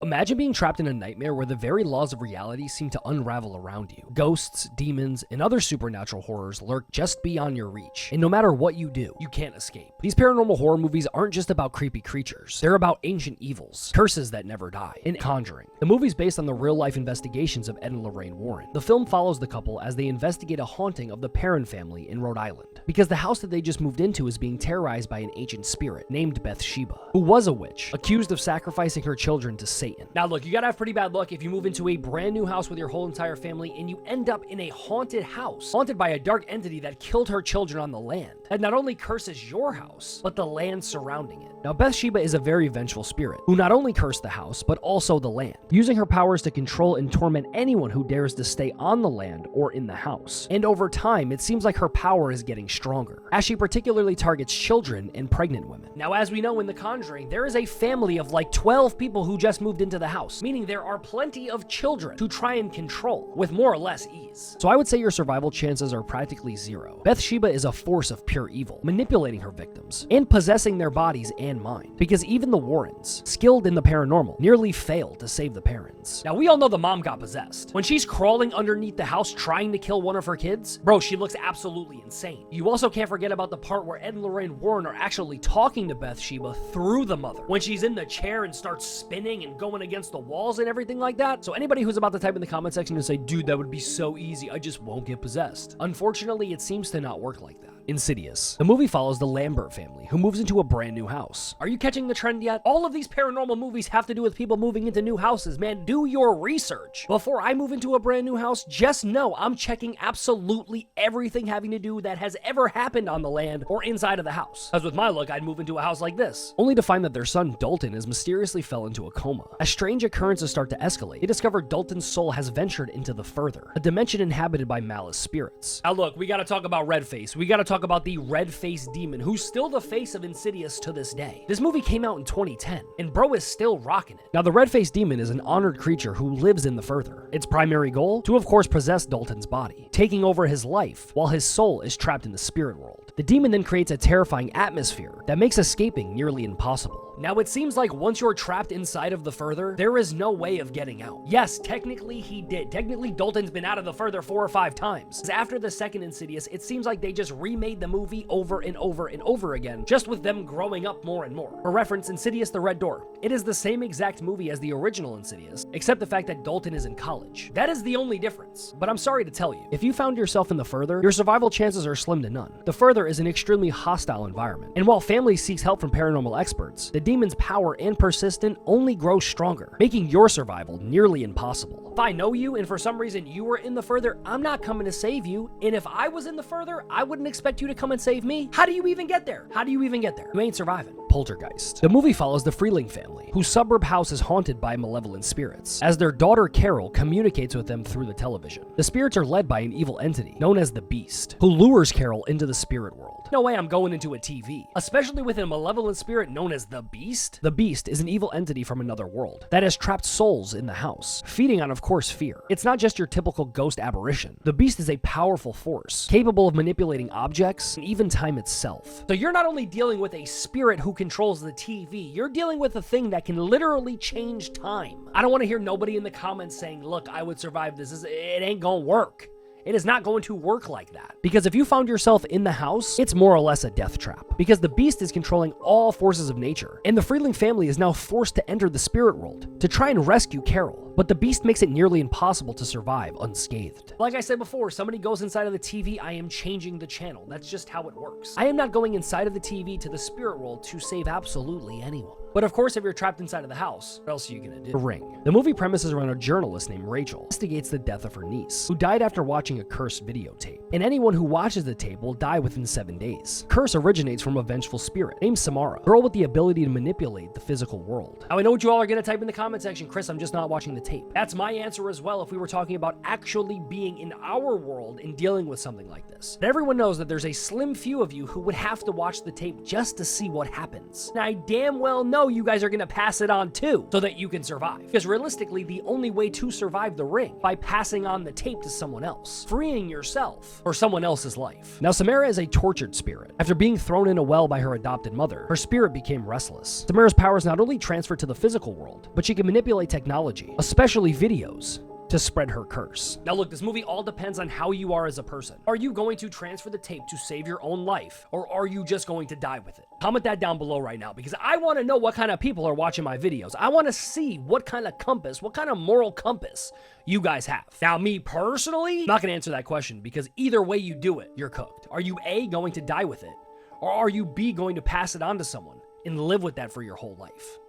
Imagine being trapped in a nightmare where the very laws of reality seem to unravel around you. Ghosts, demons, and other supernatural horrors lurk just beyond your reach, and no matter what you do, you can't escape. These paranormal horror movies aren't just about creepy creatures. They're about ancient evils, curses that never die. In Conjuring, the movie's based on the real-life investigations of Ed and Lorraine Warren. The film follows the couple as they investigate a haunting of the Perron family in Rhode Island, because the house that they just moved into is being terrorized by an ancient spirit named Bathsheba, who was a witch, accused of sacrificing her children to Satan. Now look, you gotta have pretty bad luck if you move into a brand new house with your whole entire family and you end up in a haunted house, haunted by a dark entity that killed her children on the land, that not only curses your house, but the land surrounding it. Now Bathsheba is a very vengeful spirit, who not only cursed the house, but also the land, using her powers to control and torment anyone who dares to stay on the land or in the house. And over time, it seems like her power is getting stronger, as she particularly targets children and pregnant women. Now, as we know in The Conjuring, there is a family of like 12 people who just moved into the house, meaning there are plenty of children to try and control with more or less ease. So I would say your survival chances are practically zero. Bathsheba is a force of pure evil, manipulating her victims and possessing their bodies and mind, because even the Warrens, skilled in the paranormal, nearly failed to save the parents. Now, we all know the mom got possessed. When she's crawling underneath the house trying to kill one of her kids, bro, she looks absolutely insane. You also can't forget about the part where Ed and Lorraine Warren are actually talking to Bathsheba through the mother, when she's in the chair and starts spinning and going against the walls and everything like that. So anybody who's about to type in the comment section and say, dude, that would be so easy, I just won't get possessed, unfortunately, it seems to not work like that. Insidious. The movie follows the Lambert family, who moves into a brand new house. Are you catching the trend yet? All of these paranormal movies have to do with people moving into new houses, man. Do your research. Before I move into a brand new house, just know I'm checking absolutely everything having to do that has ever happened on the land or inside of the house. As with my luck, I'd move into a house like this, only to find that their son Dalton has mysteriously fell into a coma. As strange occurrences start to escalate, they discover Dalton's soul has ventured into the Further, a dimension inhabited by malice spirits. Now look, we gotta talk about Redface. We gotta talk about the red-faced demon, who's still the face of Insidious to this day. This movie came out in 2010, and bro is still rocking it. Now, the red-faced demon is an honored creature who lives in the Further. Its primary goal? To, of course, possess Dalton's body, taking over his life while his soul is trapped in the spirit world. The demon then creates a terrifying atmosphere that makes escaping nearly impossible. Now, it seems like once you're trapped inside of the Further, there is no way of getting out. Yes, technically he did. Technically, Dalton's been out of the Further 4 or 5 times. After the second Insidious, it seems like they just remade the movie over and over and over again, just with them growing up more and more. For reference, Insidious the Red Door. It is the same exact movie as the original Insidious, except the fact that Dalton is in college. That is the only difference. But I'm sorry to tell you, if you found yourself in the Further, your survival chances are slim to none. The Further is an extremely hostile environment, and while family seeks help from paranormal experts, the demon's power and persistent only grows stronger, making your survival nearly impossible. If I know you and for some reason you were in the Further, I'm not coming to save you, and if I was in the Further, I wouldn't expect you to come and save me. How do you even get there? How do you even get there? You ain't surviving. Poltergeist. The movie follows the Freeling family, whose suburb house is haunted by malevolent spirits, as their daughter Carol communicates with them through the television. The spirits are led by an evil entity known as the Beast, who lures Carol into the spirit world. No way I'm going into a TV, especially with a malevolent spirit known as the Beast. The Beast is an evil entity from another world that has trapped souls in the house, feeding on, of course, fear. It's not just your typical ghost apparition. The Beast is a powerful force, capable of manipulating objects and even time itself. So you're not only dealing with a spirit who controls the TV, you're dealing with a thing that can literally change time. I don't want to hear nobody in the comments saying, look, I would survive this. It ain't gonna work. It is not going to work like that. Because if you found yourself in the house, it's more or less a death trap. Because the Beast is controlling all forces of nature, and the Freeling family is now forced to enter the spirit world to try and rescue Carol. But the Beast makes it nearly impossible to survive unscathed. Like I said before, somebody goes inside of the TV, I am changing the channel. That's just how it works. I am not going inside of the TV to the spirit world to save absolutely anyone. But of course, if you're trapped inside of the house, what else are you gonna do? The Ring. The movie premises around a journalist named Rachel, who investigates the death of her niece, who died after watching a cursed videotape. And anyone who watches the tape will die within 7 days. Curse originates from a vengeful spirit named Samara, a girl with the ability to manipulate the physical world. Now, I know what you all are gonna type in the comment section, Chris, I'm just not watching the tape. That's my answer as well if we were talking about actually being in our world and dealing with something like this. But everyone knows that there's a slim few of you who would have to watch the tape just to see what happens. Now, I damn well know you guys are gonna pass it on too, so that you can survive. Because realistically, the only way to survive the Ring by passing on the tape to someone else. freeing yourself for someone else's life. Now, Samara is a tortured spirit. After being thrown in a well by her adopted mother, her spirit became restless. Samara's powers not only transfer to the physical world, but she can manipulate technology, especially videos, to spread her curse. Now look, this movie all depends on how you are as a person. Are you going to transfer the tape to save your own life, or are you just going to die with it? Comment that down below right now, because I want to know what kind of people are watching my videos. I want to see what kind of compass, what kind of moral compass you guys have. Now, me personally, I'm not going to answer that question, because either way you do it, you're cooked. Are you A, going to die with it, or are you B, going to pass it on to someone and live with that for your whole life?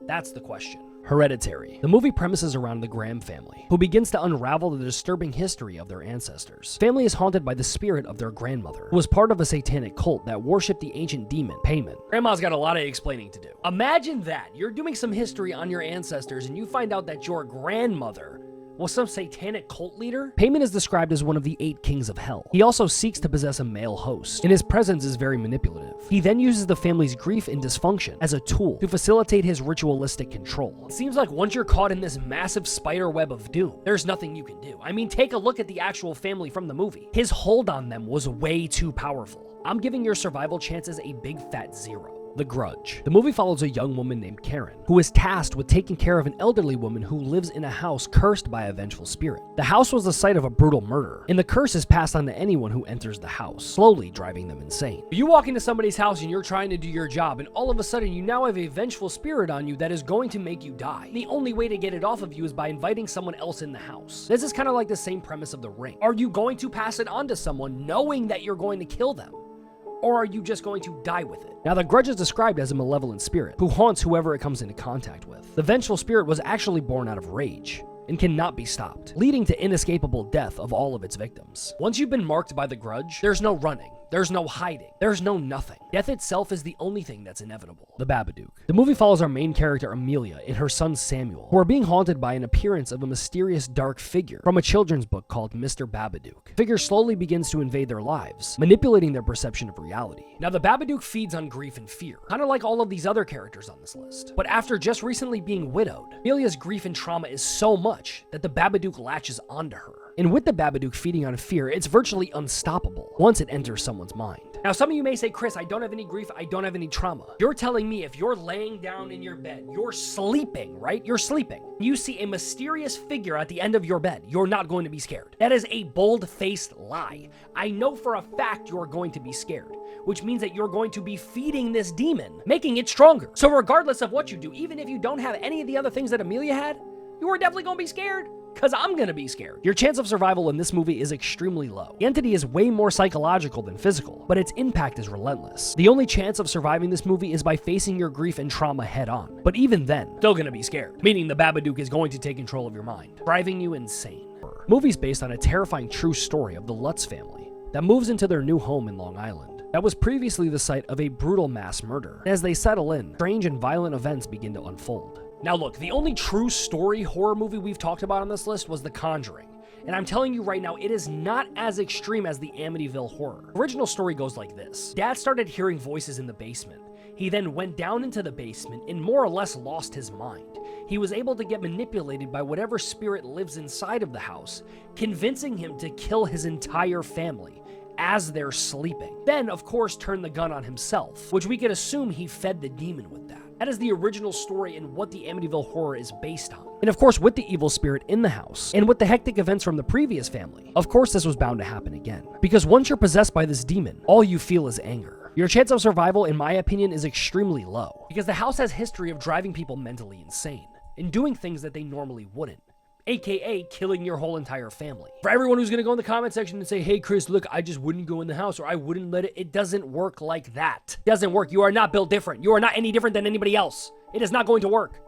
That's the question. Hereditary. The movie premises around the Graham family, who begins to unravel the disturbing history of their ancestors. The family is haunted by the spirit of their grandmother, who was part of a satanic cult that worshipped the ancient demon, Payman. Grandma's got a lot of explaining to do. Imagine that. You're doing some history on your ancestors and you find out that your grandmother was some satanic cult leader? Payman is described as one of the 8 kings of hell. He also seeks to possess a male host, and his presence is very manipulative. He then uses the family's grief and dysfunction as a tool to facilitate his ritualistic control. It seems like once you're caught in this massive spider web of doom, there's nothing you can do. I mean, take a look at the actual family from the movie. His hold on them was way too powerful. I'm giving your survival chances a big fat 0. The Grudge. The movie follows a young woman named Karen, who is tasked with taking care of an elderly woman who lives in a house cursed by a vengeful spirit. The house was the site of a brutal murder, and the curse is passed on to anyone who enters the house, slowly driving them insane. You walk into somebody's house and you're trying to do your job, and all of a sudden you now have a vengeful spirit on you that is going to make you die. The only way to get it off of you is by inviting someone else in the house. This is kind of like the same premise of The Ring. Are you going to pass it on to someone knowing that you're going to kill them? Or are you just going to die with it? Now, the Grudge is described as a malevolent spirit who haunts whoever it comes into contact with. The vengeful spirit was actually born out of rage and cannot be stopped, leading to inescapable death of all of its victims. Once you've been marked by the Grudge, there's no running. There's no hiding. There's no nothing. Death itself is the only thing that's inevitable. The Babadook. The movie follows our main character Amelia and her son Samuel, who are being haunted by an appearance of a mysterious dark figure from a children's book called Mr. Babadook. The figure slowly begins to invade their lives, manipulating their perception of reality. Now, the Babadook feeds on grief and fear, kind of like all of these other characters on this list. But after just recently being widowed, Amelia's grief and trauma is so much that the Babadook latches onto her. And with the Babadook feeding on fear, it's virtually unstoppable once it enters someone's mind. Now, some of you may say, Chris, I don't have any grief, I don't have any trauma. You're telling me if you're laying down in your bed, you're sleeping, right? You're sleeping. You see a mysterious figure at the end of your bed, you're not going to be scared. That is a bold-faced lie. I know for a fact you're going to be scared, which means that you're going to be feeding this demon, making it stronger. So regardless of what you do, even if you don't have any of the other things that Amelia had, you are definitely going to be scared. Because I'm gonna be scared. Your chance of survival in this movie is extremely low. The entity is way more psychological than physical, but its impact is relentless. The only chance of surviving this movie is by facing your grief and trauma head on. But even then, still gonna be scared. Meaning the Babadook is going to take control of your mind, driving you insane. Movie's based on a terrifying true story of the Lutz family that moves into their new home in Long Island. That was previously the site of a brutal mass murder. And as they settle in, strange and violent events begin to unfold. Now look, the only true story horror movie we've talked about on this list was The Conjuring. And I'm telling you right now, it is not as extreme as the Amityville Horror. The original story goes like this. Dad started hearing voices in the basement. He then went down into the basement and more or less lost his mind. He was able to get manipulated by whatever spirit lives inside of the house, convincing him to kill his entire family as they're sleeping. Then, of course, turn the gun on himself, which we could assume he fed the demon with that. That is the original story and what the Amityville Horror is based on. And of course, with the evil spirit in the house, and with the hectic events from the previous family, of course this was bound to happen again. Because once you're possessed by this demon, all you feel is anger. Your chance of survival, in my opinion, is extremely low. Because the house has history of driving people mentally insane, and doing things that they normally wouldn't. AKA killing your whole entire family. For everyone who's gonna go in the comment section and say, hey Chris, look, I just wouldn't go in the house or I wouldn't let it doesn't work like that. It doesn't work. You are not built different. You are not any different than anybody else. It is not going to work.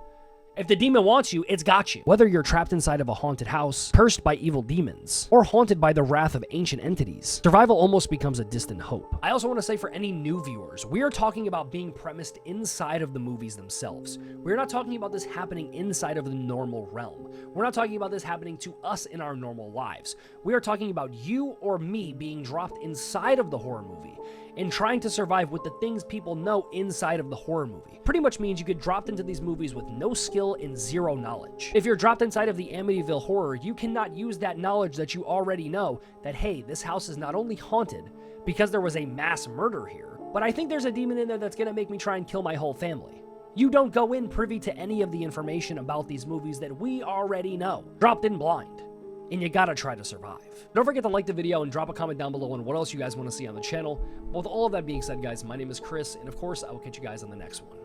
If the demon wants you, it's got you. Whether you're trapped inside of a haunted house, cursed by evil demons, or haunted by the wrath of ancient entities, survival almost becomes a distant hope. I also want to say for any new viewers, we are talking about being premised inside of the movies themselves. We're not talking about this happening inside of the normal realm. We're not talking about this happening to us in our normal lives. We are talking about you or me being dropped inside of the horror movie and trying to survive with the things people know inside of the horror movie. Pretty much means you get dropped into these movies with no skill and zero knowledge. If you're dropped inside of the Amityville Horror, you cannot use that knowledge that you already know that, hey, this house is not only haunted because there was a mass murder here, but I think there's a demon in there that's gonna make me try and kill my whole family. You don't go in privy to any of the information about these movies that we already know. Dropped in blind. And you gotta try to survive. Don't forget to like the video and drop a comment down below on what else you guys want to see on the channel. With all of that being said, guys, my name is Chris, and of course, I will catch you guys on the next one.